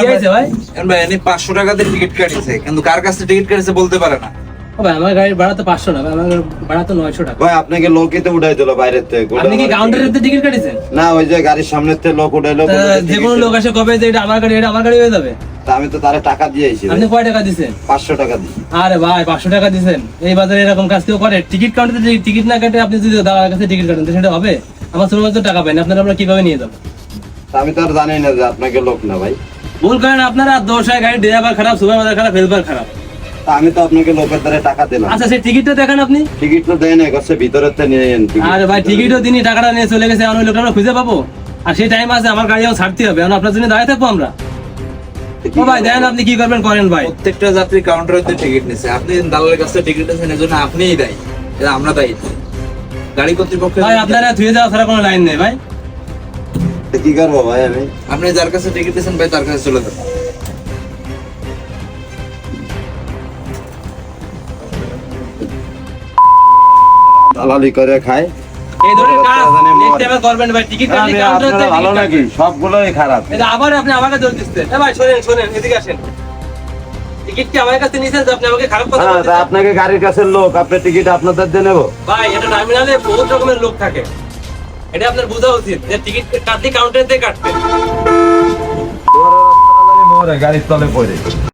কি হয়েছে ভাই? ভাই এনে 500 টাকাতে টিকিট কাটছে, কিন্তু কার কাছে টিকিট কাটছে বলতে পারে না। ও ভাই, আমার গাড়ির ভাড়া তো 500 না ভাই, আমার ভাড়া তো 900 টাকা। ভাই আপনাকে লোকেতে উঠাই দিল বাইরের থেকে। আপনি কি কাউন্টারের তে টিকিট কাটিছেন? না, ওই যে গাড়ির সামনের থেকে লোক উঠাইলো। যে কোনো লোক এসে কবে যে এটা আমার গাড়ি, এটা আমার গাড়ি হয়ে যাবে। তা আমি তো তারে টাকা দিয়েছি। আপনি কয় টাকা দিছেন? 500 টাকা দিই। আরে ভাই 500 টাকা দিছেন? এই বাজারে এরকম কাজ কেউ করে? টিকিট কাউন্টারে টিকিট না কাটে আপনি যদি দাদার কাছে টিকিট কাটেন তো সেটা হবে? আমার ছোট বাচ্চা টাকা পাই না, আপনারা আমরা কিভাবে নিয়ে যাবো? তা আমি তো আর জানি না যে আপনাকে লোক না ভাই। ভুল করেন আপনারা, দোষ হয় গাড়ির ড্রাইভার খারাপ, সুপারভাইজার খারাপ, হেল্পার খারাপ। তা আমি তো আপনাকে লোকের দ্বারা টাকা দিলাম। আচ্ছা সেই টিকিটটা দেখেন আপনি। টিকিট তো দেয় না, কাছে ভিতরের থেকে নিয়ে নেন টিকিট। আরে ভাই টিকিটও দিনই, টাকাটা নিয়ে চলে গেছে, আমি ওই লোকটা আমরা খুঁজে পাবো? আর সেই টাইম আছে, আমার গাড়িও ছাড়তে হবে, এখন আপনার জন্য দাঁড়িয়ে থাকবো আমরা। ও ভাই দেন আপনি কি করবেন করেন ভাই। প্রত্যেকটা যাত্রী কাউন্টারে টিকিট নিছে, আপনি দালালের কাছে টিকিট নিছেন, এজন্য আপনিই দায়ী, এটা আমরা দায়ী না। গাড়ি কর্তৃপক্ষ ভাই আপনারা ধুয়ে যাওয়া ছাড়া কোনো লাইন নেই ভাই। তা কি করবো ভাই আমি? আপনি যার কাছে টিকিট দিয়েছেন ভাই তার কাছে চলে যান। দালালি করে খায়। এই ধরনের কাজ নেক্সট টাইম করবেন ভাই। টিকিট কাটলে আমি কাউন্টারে আপনারা ভালো নাকি? সবগুলোই খারাপ। এটা আবার আপনি আমাকে দৌড় দিচ্ছেন। এ ভাই শুনেন শুনেন, এদিকে আসেন। টিকিট কি আমার কাছে নিছেন যে আপনি আমাকে খারাপ কথা হ্যাঁ, তা বলতেছেন? আপনাকে গাড়ির কাছে লোক, আপনি টিকিট আপনাদের দিয়ে নেবো। ভাই এটা টার্মিনালে বহুত রকমের লোক থাকে, এটা আপনার বোঝা উচিত যে টিকিট কাটলে কাউন্টারে কাটতে। গাড়ির তলে পড়ে